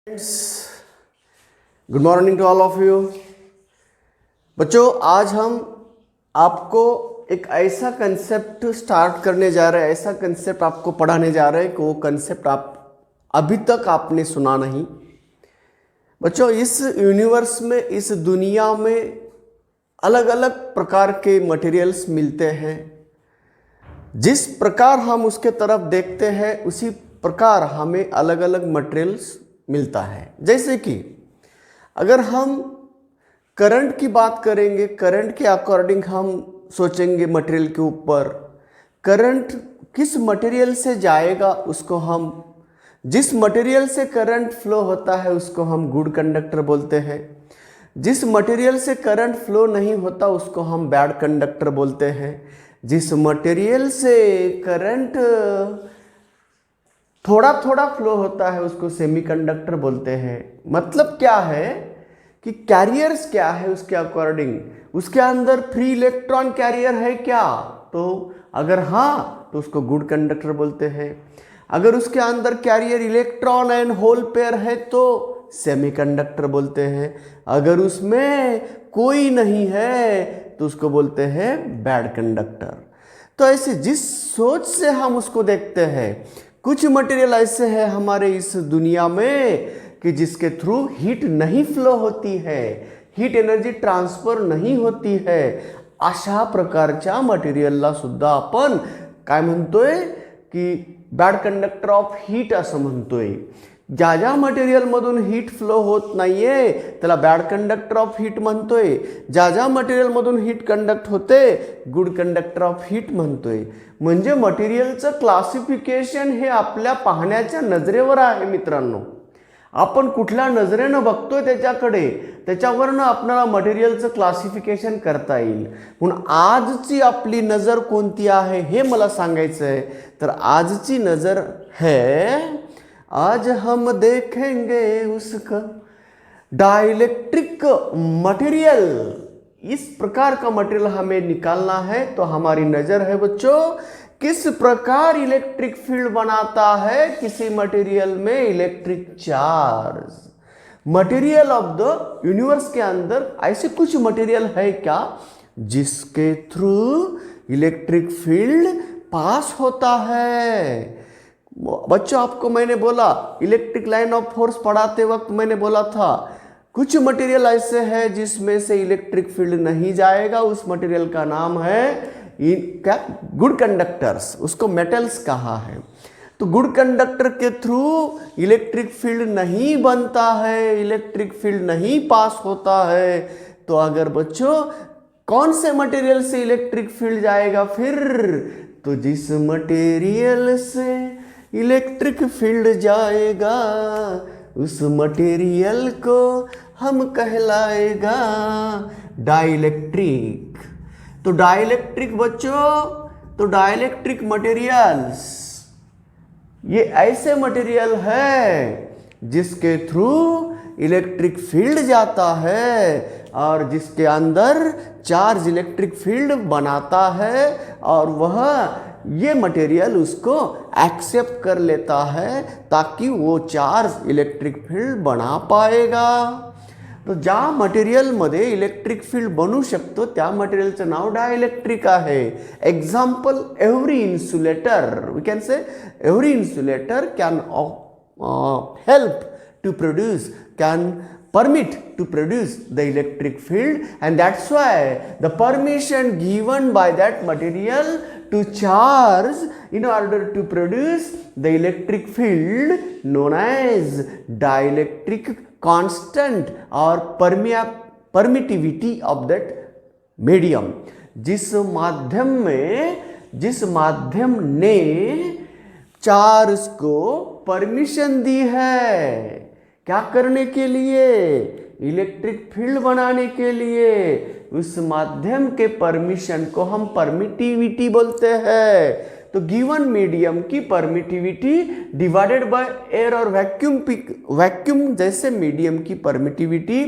Good morning to all of you. बच्चों, आज हम आपको एक ऐसा कंसेप्ट स्टार्ट करने जा रहे हैं, ऐसा कंसेप्ट आपको पढ़ाने जा रहे हैं कि वो कंसेप्ट आप अभी तक आपने सुना नहीं। बच्चों, इस यूनिवर्स में, इस दुनिया में अलग अलग प्रकार के मटेरियल्स मिलते हैं। जिस प्रकार हम उसके तरफ देखते हैं उसी प्रकार हमें अलग अलग मटेरियल्स मिलता है। जैसे कि अगर हम करंट की बात करेंगे, करंट के अकॉर्डिंग हम सोचेंगे मटेरियल के ऊपर, करंट किस मटेरियल से जाएगा उसको हम, जिस मटेरियल से करंट फ्लो होता है उसको हम गुड कंडक्टर बोलते हैं। जिस मटेरियल से करंट फ्लो नहीं होता उसको हम बैड कंडक्टर बोलते हैं। जिस मटेरियल से करंट थोड़ा थोड़ा फ्लो होता है उसको सेमीकंडक्टर बोलते हैं। मतलब क्या है कि कैरियर्स क्या है उसके अकॉर्डिंग, उसके अंदर फ्री इलेक्ट्रॉन कैरियर है क्या, तो अगर हाँ तो उसको गुड कंडक्टर बोलते हैं। अगर उसके अंदर carrier electron and hole pair है तो सेमीकंडक्टर बोलते हैं। अगर उसमें कोई नहीं है तो उसको बोलते हैं बैड कंडक्टर। तो ऐसे जिस सोच से हम उसको देखते हैं, कुछ मटेरियल ऐसे है हमारे इस दुनिया में कि जिसके थ्रू हीट नहीं फ्लो होती है, हीट एनर्जी ट्रान्सफर नहीं होती है। अशा प्रकारच्या मटेरियलला सुद्धा आपण काय म्हणतोय की बॅड कंडक्टर ऑफ हीट असं म्हणतोय। ज्या ज्या मटेरियलमधून हीट फ्लो होत नाहीये त्याला बॅड कंडक्टर ऑफ हीट म्हणतोय, ज्या ज्या मटेरियलमधून हीट कंडक्ट होते गुड कंडक्टर ऑफ हीट म्हणतोय। म्हणजे मटेरियलचं क्लासिफिकेशन हे आपल्या पाहण्याच्या नजरेवर आहे मित्रांनो। आपण कुठल्या नजरेनं बघतोय त्याच्याकडे, त्याच्यावरनं आपल्याला मटेरियलचं क्लासिफिकेशन करता येईल। म्हणून आजची आपली नजर कोणती आहे हे मला सांगायचं आहे। तर आजची नजर है, आज हम देखेंगे उसका डाइलेक्ट्रिक मटेरियल। इस प्रकार का मटेरियल हमें निकालना है। तो हमारी नजर है बच्चों किस प्रकार इलेक्ट्रिक फील्ड बनाता है किसी मटेरियल में electric charge. Material of the universe के अंदर ऐसे कुछ मटेरियल है क्या जिसके थ्रू इलेक्ट्रिक फील्ड पास होता है। बच्चों, आपको मैंने बोला इलेक्ट्रिक लाइन ऑफ फोर्स पढ़ाते वक्त मैंने बोला था कुछ मटेरियल ऐसे है जिसमें से इलेक्ट्रिक फील्ड नहीं जाएगा, उस मटेरियल का नाम है क्या, गुड कंडक्टर्स। उसको मेटल्स कहा है। तो गुड कंडक्टर के थ्रू इलेक्ट्रिक फील्ड नहीं बनता है, इलेक्ट्रिक फील्ड नहीं पास होता है। तो अगर बच्चों कौन से मटेरियल से इलेक्ट्रिक फील्ड जाएगा फिर, तो जिस मटेरियल से इलेक्ट्रिक फील्ड जाएगा उस मटेरियल को हम कहलाएगा डाइलेक्ट्रिक। तो डाइलेक्ट्रिक बच्चों, तो डाइलेक्ट्रिक मटेरियल्स ये ऐसे मटेरियल है जिसके थ्रू इलेक्ट्रिक फील्ड जाता है और जिसके अंदर चार्ज इलेक्ट्रिक फील्ड बनाता है और वह ये मटेरियल उसको एक्सेप्ट कर लेता है ताकि वो चार्ज इलेक्ट्रिक फील्ड बना पाएगा। तो ज्या मटेरियलमध्ये इलेक्ट्रिक फील्ड बनू शकतो त्या मटेरियलचं नाव डायइलेक्ट्रिक आहे। Example, every insulator, we can say every insulator can help to produce, can permit to produce the electric field, and that's why the permission given by that material to charge in order to produce the electric field known as dielectric constant or permittivity of that medium। जिस माध्यम ने charge को permission दी है क्या करने के लिए, electric field बनाने के लिए, उस माध्यम के परमिशन को हम परमिटिविटी बोलते हैं। तो गिवन मीडियम की परमिटिविटी डिवाइडेड बाय एयर और वैक्यूम जैसे मीडियम की परमिटिविटी,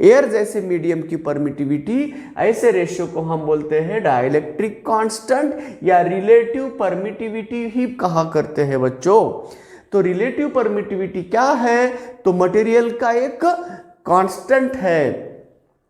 एयर जैसे मीडियम की परमिटिविटी, ऐसे रेशियो को हम बोलते हैं डाइलेक्ट्रिक कांस्टेंट या रिलेटिव परमिटिविटी ही कहा करते हैं बच्चों। तो रिलेटिव परमिटिविटी क्या है? तो मटेरियल का एक कांस्टेंट है।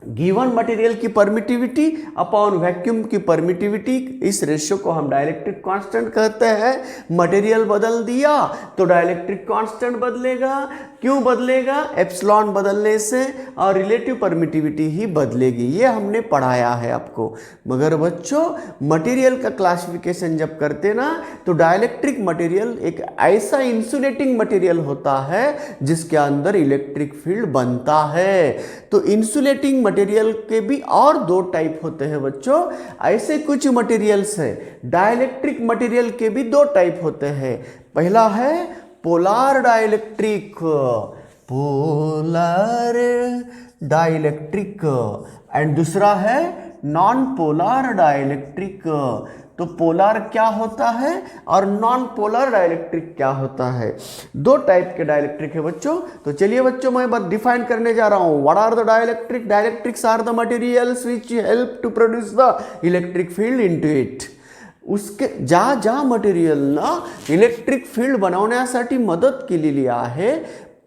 गिवन मटेरियल की परमिटिविटी अपॉन वैक्यूम की परमिटिविटी, इस रेशियो को हम डाइलेक्ट्रिक कांस्टेंट कहते हैं। मटेरियल बदल दिया तो डाइलेक्ट्रिक कांस्टेंट बदलेगा। क्यों बदलेगा? एप्सिलॉन बदलने से, और रिलेटिव परमिटिविटी ही बदलेगी। ये हमने पढ़ाया है आपको। मगर बच्चों, मटेरियल का क्लासिफिकेशन जब करते ना, तो डाइलेक्ट्रिक मटेरियल एक ऐसा इंसुलेटिंग मटेरियल होता है जिसके अंदर इलेक्ट्रिक फील्ड बनता है। तो इंसुलेटिंग मटेरियल के भी और दो टाइप होते हैं बच्चों। ऐसे कुछ मटेरियल्स है, डाइलेक्ट्रिक मटेरियल के भी दो टाइप होते हैं। पहला है polar dielectric, polar dielectric, end दूसरा है नॉन पोलर डाइलेक्ट्रिक। तो पोलर क्या होता है और नॉन पोलर डाइलेक्ट्रिक क्या होता है? दो टाइप के डाइलेक्ट्रिक है बच्चों। तो चलिए बच्चों, मैं बस डिफाइन करने जा रहा हूं। What are the dielectric? Dielectrics are the materials which help to produce the electric field into it. उसके ज्या मटेरियल ना इलेक्ट्रिक फील्ड बनवण्यासाठी मदत केलेली आहे,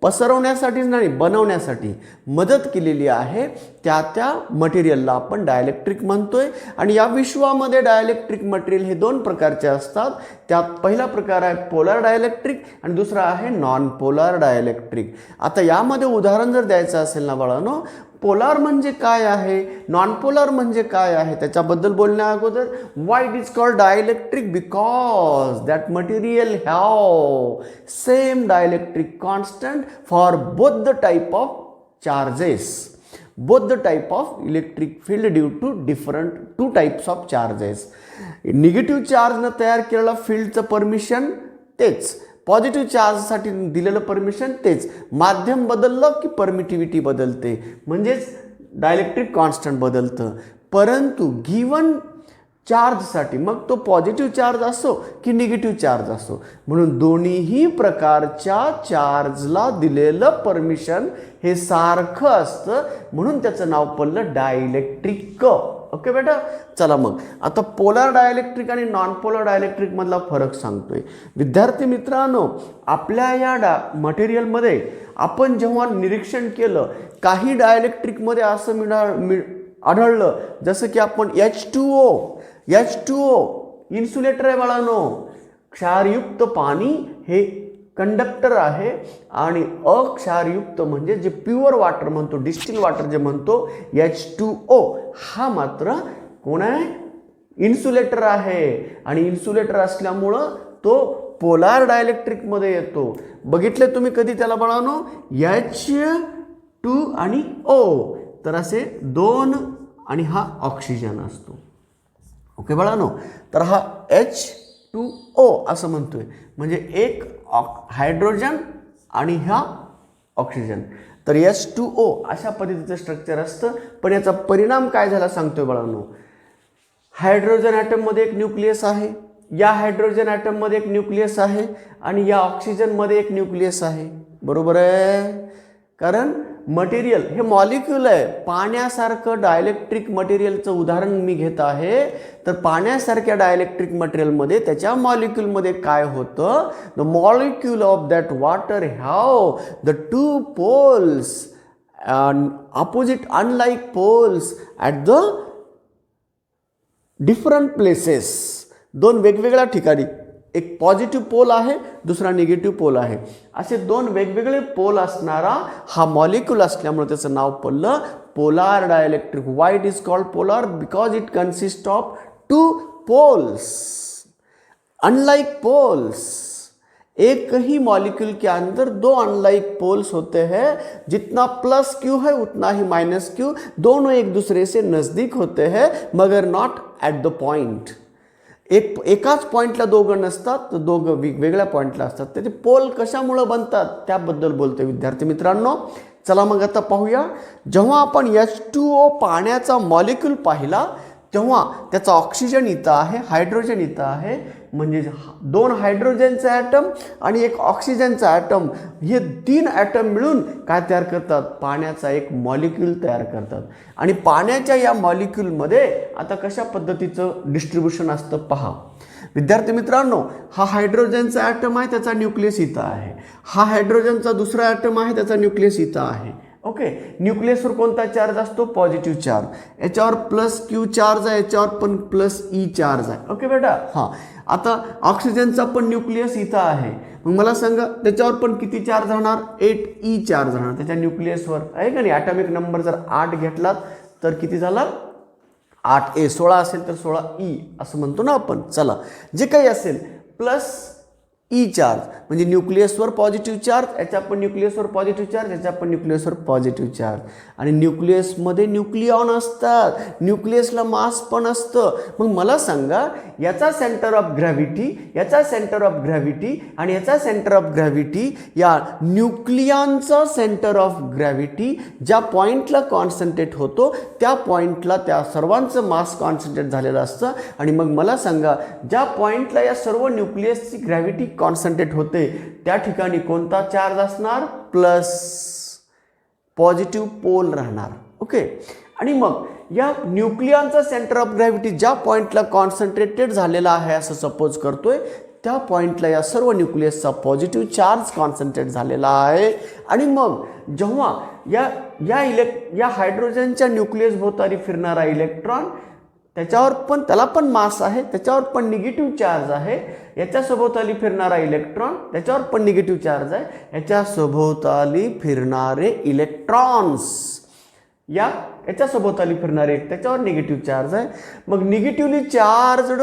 पसरवण्यासाठी नाही, बनवण्यासाठी मदत केलेली आहे, त्या मटेरियलला आपण डायलेक्ट्रिक म्हणतोय। आणि या विश्वामध्ये डायलेक्ट्रिक मटेरियल हे दोन प्रकारचे असतात। त्यात पहिला प्रकार आहे पोलर डायलेक्ट्रिक आणि दुसरा आहे नॉन पोलर डायलेक्ट्रिक। आता यामध्ये उदाहरण जर द्यायचं असेल ना बाळांनो, पोलर म्हणजे काय आहे, नॉन पोलर म्हणजे काय आहे, त्याच्याबद्दल बोलण्या अगोदर, why it is called dielectric? Because that material have same dielectric constant for both the type of charges, both the type of electric field due to different two types of charges. Negative चार्जनं तयार केलेलं फील्डचं permission तेच, positive चार्जसाठी दिलेलं permission तेच, माध्यम बदललं की permittivity बदलते, म्हणजेच डायलेक्ट्रिक कॉन्स्टंट बदलतं। परंतु गिवन चार्जसाठी, मग तो पॉझिटिव्ह चार्ज असो की निगेटिव्ह चार्ज असो, म्हणून दोन्हीही प्रकारच्या चार्जला दिलेलं परमिशन हे सारखं असतं, म्हणून त्याचं नाव पडलं डायलेक्ट्रिक। ओके बेटा, चला मग आता पोलर डायलेक्ट्रिक आणि नॉन पोलर डायलेक्ट्रिक मधला फरक सांगतोय। विद्यार्थी मित्रांनो, आपल्या या मटेरियलमध्ये आपण जेव्हा निरीक्षण केलं, काही डायलेक्ट्रिकमध्ये असं आढळलं जसं की आपण H2O इन्सुलेटर आहे बाळांनो, क्षारयुक्त पाणी हे कंडक्टर आहे, आणि अक्षारयुक्त म्हणजे जे प्युअर वॉटर म्हणतो, डिस्टिल वॉटर जे म्हणतो H2O, हा मात्र कोण आहे? इन्सुलेटर आहे। आणि इन्सुलेटर असल्यामुळं तो पोलर डायलेक्ट्रिक मध्ये येतो। बघितले तुम्ही कधी त्याला बाळांनो? H2 आणि O, तर असे दोन, आणि हा ऑक्सिजन असतो। ओके बाळांनो, तर हा H2O असं म्हणतोय, म्हणजे एक हायड्रोजन आणि हा ऑक्सिजन, तर H2O अशा पद्धतीचं स्ट्रक्चर असतं। पण याचा परिणाम काय झाला सांगतोय बाळांनो, हायड्रोजन ॲटम मध्ये एक न्यूक्लियस आहे, या हायड्रोजन ॲटम मध्ये एक न्यूक्लियस आहे, आणि या ऑक्सिजन मध्ये एक न्यूक्लियस आहे। बरोबर आहे, कारण मटेरियल हे मॉलिक्यूल आहे। पाण्यासारखं डायलेक्ट्रिक मटेरियलचं उदाहरण मी घेत आहे, तर पाण्यासारख्या डायलेक्ट्रिक मटेरियलमध्ये त्याच्या मॉलिक्यूलमध्ये काय होतं? The molecule of that water have the two poles, opposite unlike poles at the different places, दोन वेगवेगळ्या ठिकाणी, एक पॉझिटिव्ह पोल आहे, दुसरा निगेटिव्ह पोल आहे, असे दोन वेगवेगळे पोल असणारा हा मॉलिक्यूल असल्यामुळे त्याचं नाव पडलं polar dielectric. Why it is called polar? Because it consist of two poles, unlike poles. एक ही मॉलिक्यूल के अंदर दो अनलाइक पोल्स होते हैं, जितना प्लस क्यू है उतना ही माइनस क्यू, दोनों एक दूसरे से नजदीक होते हैं, मगर नॉट एट द पॉइंट। एकाच पॉइंटला दोघं नसतात, तर दोघं वेगवेगळ्या पॉइंटला असतात। त्याचे पोल कशामुळे बनतात त्याबद्दल बोलतोय विद्यार्थी मित्रांनो। चला मग आता पाहूया, जेव्हा आपण H2O पाण्याचा मॉलिक्यूल पाहिला, तेव्हा त्याचा ऑक्सिजन इथं आहे, हायड्रोजन इथं आहे, म्हणजे दोन हायड्रोजनचा ॲटम आणि एक ऑक्सिजनचा ॲटम, हे तीन ॲटम मिळून काय तयार करतात? पाण्याचा एक मॉलिक्यूल तयार करतात। आणि पाण्याच्या या मॉलिक्यूलमध्ये आता कशा पद्धतीचं डिस्ट्रीब्युशन असतं पहा। विद्यार्थी मित्रांनो, हा हायड्रोजनचा ॲटम आहे, त्याचा न्यूक्लियस इथं आहे. हा हायड्रोजनचा दुसरा ॲटम आहे, त्याचा न्यूक्लियस इथं आहे. ओके, न्यूक्लियसवर कोणता चार्ज असतो? Positive charge. याच्यावर प्लस क्यू चार्ज आहे, याच्यावर पण प्लस ई चार्ज आहे. ओके बेटा. हां, आता ऑक्सिजनचा पण न्यूक्लियस इथं आहे. मग मला सांगा त्याच्यावर पण किती चार्ज राहणार? 8e चार्ज राहणार त्याच्या न्यूक्लियसवर, आहे का नाही? ॲटॉमिक नंबर जर 8 घेतलात तर किती झाला? 8a. 16 असेल तर 16e असं म्हणतो ना आपण. चला, जे काही असेल प्लस ई चार्ज म्हणजे न्यूक्लियसवर पॉझिटिव्ह चार्ज, याच्या पण न्यूक्लियसवर पॉझिटिव्ह चार्ज, याच्या पण न्यूक्लियसवर पॉझिटिव्ह चार्ज. आणि न्यूक्लियसमध्ये न्यूक्लियॉन असतात, न्यूक्लियसला मास पण असतं. मग मला सांगा, याचा सेंटर ऑफ ग्रॅव्हिटी, याचा सेंटर ऑफ ग्रॅव्हिटी आणि याचा सेंटर ऑफ ग्रॅव्हिटी, या न्यूक्लियॉनचा सेंटर ऑफ ग्रॅव्हिटी ज्या पॉईंटला कॉन्सन्ट्रेट होतो त्या पॉईंटला त्या सर्वांचं मास कॉन्सन्ट्रेट झालेलं असतं. आणि मग मला सांगा, ज्या पॉईंटला या सर्व न्यूक्लियसची ग्रॅव्हिटी कॉन्सन्ट्रेट होते त्या ठिकाणी कोणता चार्ज असणार? प्लस, पॉझिटिव्ह पोल राहणार. ओके. आणि मग या न्यूक्लियॉनचा सेंटर ऑफ ग्रॅव्हिटी ज्या पॉईंटला कॉन्सन्ट्रेटेड झालेला आहे असं सपोज करतोय, त्या पॉईंटला या सर्व न्यूक्लियसचा पॉझिटिव्ह चार्ज कॉन्सन्ट्रेट झालेला आहे. आणि मग जेव्हा या हायड्रोजनच्या न्यूक्लियस भोवताली फिरणारा इलेक्ट्रॉन, त्याला पण मास आहे, त्याच्यावर पण निगेटिव्ह चार्ज आहे. याच्या सभोवताली फिरणारा इलेक्ट्रॉन, त्याच्यावर पण निगेटिव्ह चार्ज आहे. याच्या सभोवताली फिरणारे इलेक्ट्रॉन्स, याच्या सभोवताली फिरणारे, त्याच्यावर निगेटिव्ह चार्ज आहे. मग negatively charged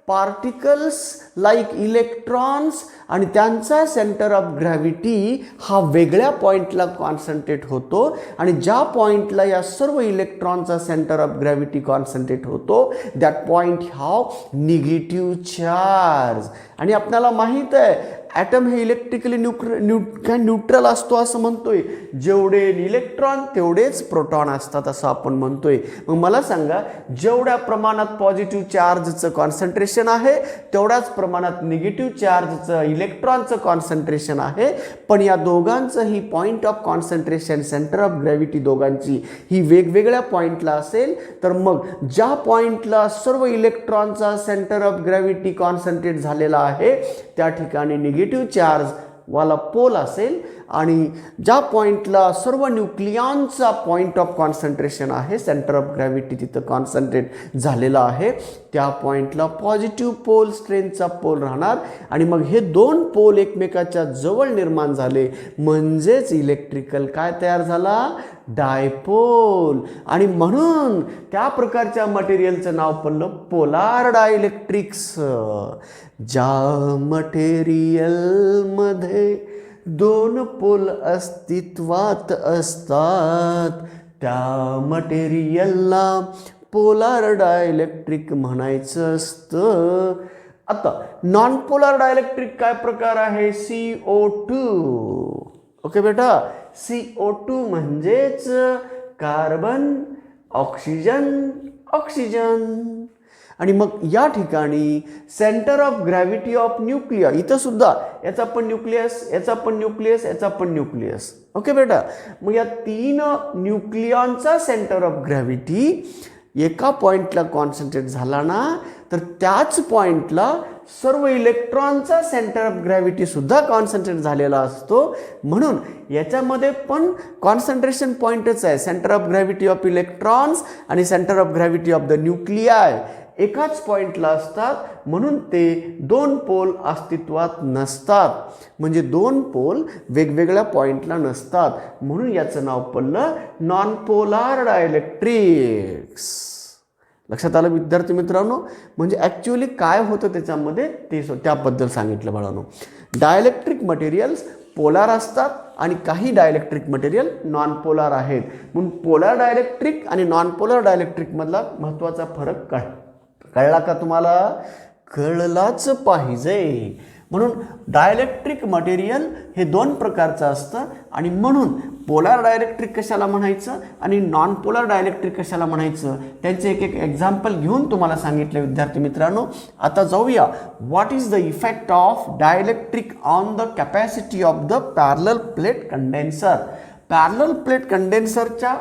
particles like electrons आणि त्यांचा सेंटर ऑफ ग्रॅव्हिटी हा वेगळ्या पॉईंटला कॉन्सन्ट्रेट होतो. आणि ज्या पॉईंटला या सर्व इलेक्ट्रॉनचा सेंटर ऑफ ग्रॅव्हिटी कॉन्सन्ट्रेट होतो that point have negative charge. आणि आपल्याला माहीत आहे ॲटम हे इलेक्ट्रिकली न्यूट्रल असतो असं म्हणतोय. जेवढे इलेक्ट्रॉन तेवढेच प्रोटॉन असतात असं आपण म्हणतोय. मग मला सांगा, जेवढ्या प्रमाणात पॉझिटिव्ह चार्जचं कॉन्सन्ट्रेशन आहे तेवढ्याच प्रमाणात निगेटिव्ह चार्जचं इलेक्ट्रॉनचं कॉन्सन्ट्रेशन आहे. पण या दोघांचं ही point of concentration, centre of gravity दोघांची ही वेगवेगळ्या पॉईंटला असेल तर मग ज्या पॉईंटला सर्व इलेक्ट्रॉनचा सेंटर ऑफ ग्रॅव्हिटी कॉन्सन्ट्रेट झालेला आहे त्या ठिकाणी निगेटिव्ह चार्ज वाला पोल असेल. आणि ज्या पॉईंटला सर्व न्यूक्लियॉनचा पॉईंट ऑफ कॉन्सन्ट्रेशन आहे, सेंटर ऑफ ग्रॅव्हिटी तिथं कॉन्सन्ट्रेट झालेला आहे, त्या पॉईंटला पॉझिटिव्ह पोल, स्ट्रेंथचा पोल राहणार. आणि मग हे दोन पोल एकमेकाच्या जवळ निर्माण झाले म्हणजेच इलेक्ट्रिकल काय तयार झाला? डायपोल. आणि म्हणून त्या प्रकारच्या मटेरियलचं नाव पडलं पोलार डायइलेक्ट्रिक्स. ज्या मटेरियलमध्ये दोन पोल अस्तित्वात असतात त्या मटेरियलला पोलार डायइलेक्ट्रिक म्हणायचं असतं. आता नॉन पोलार डायइलेक्ट्रिक काय प्रकार आहे? CO2. ओके बेटा, CO2 म्हणजेच कार्बन, ऑक्सिजन, ऑक्सिजन. आणि मग या ठिकाणी centre of gravity of nuclear, इथं सुद्धा याचा पण न्यूक्लियस, याचा पण न्यूक्लियस, याचा पण न्यूक्लियस. ओके बेटा, मग या तीन न्यूक्लियॉनचा सेंटर ऑफ ग्रॅव्हिटी एका पॉईंटला कॉन्सन्ट्रेट झाला ना तर त्याच पॉईंटला सर्व इलेक्ट्रॉनचा सेंटर ऑफ ग्रॅव्हिटी सुद्धा कॉन्सन्ट्रेट झालेला असतो. म्हणून याच्यामध्ये पण कॉन्सन्ट्रेशन पॉईंटच आहे. Centre of gravity of electrons आणि centre of gravity of the nuclei एकाच पॉईंटला असतात. म्हणून ते दोन पोल अस्तित्वात नसतात, म्हणजे दोन पोल वेगवेगळ्या पॉईंटला नसतात. म्हणून याचं नाव पडलं नॉन पोलार डायइलेक्ट्रिक्स. लक्षात आलं विद्यार्थी मित्रांनो? म्हणजे ॲक्च्युअली काय होतं त्याच्यामध्ये ते त्याबद्दल सांगितलं बाळांनो. डायइलेक्ट्रिक मटेरियल्स पोलार असतात आणि काही डायइलेक्ट्रिक मटेरियल नॉन पोलार आहेत. म्हणून पोलार डायइलेक्ट्रिक आणि नॉन पोलार डायइलेक्ट्रिक मधला महत्त्वाचा फरक कळला का तुम्हाला? कळलाच पाहिजे. म्हणून डायइलेक्ट्रिक मटेरियल हे दोन प्रकारचं असतं. आणि म्हणून पोलार डायइलेक्ट्रिक कशाला म्हणायचं आणि नॉन पोलार डायइलेक्ट्रिक कशाला म्हणायचं त्यांचे एक एक एक्झाम्पल घेऊन तुम्हाला सांगितलं विद्यार्थी मित्रांनो. आता जाऊया, what is the effect of dielectric on the capacity of the parallel plate condenser. Parallel plate कंडेन्सरच्या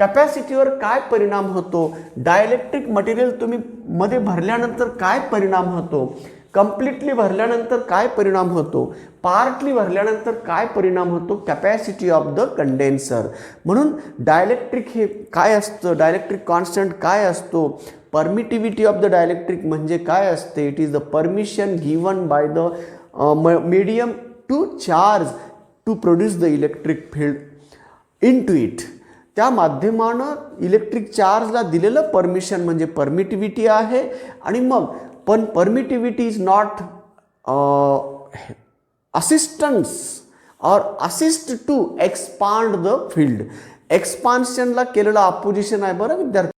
कॅपॅसिटीवर काय परिणाम होतो, डायलेक्ट्रिक मटेरियल तुम्ही मध्ये भरल्यानंतर काय परिणाम होतो, कम्प्लिटली भरल्यानंतर काय परिणाम होतो, पार्टली भरल्यानंतर काय परिणाम होतो, कॅपॅसिटी ऑफ द कंडेन्सर. म्हणून डायलेक्ट्रिक हे काय असतं, डायलेक्ट्रिक कॉन्स्टंट काय असतो, परमिटिव्हिटी ऑफ द डायलेक्ट्रिक म्हणजे काय असते, it is the permission given by the medium to charge to produce the electric field in to it. त्या माध्यमानं इलेक्ट्रिक चार्जला दिलेलं परमिशन म्हणजे परमिटिव्हिटी आहे. आणि मग पण permittivity is not assistance or assist to expand the field. एक्सपान्शनला केलेलं अपोजिशन आहे बरं विद्यार्थी.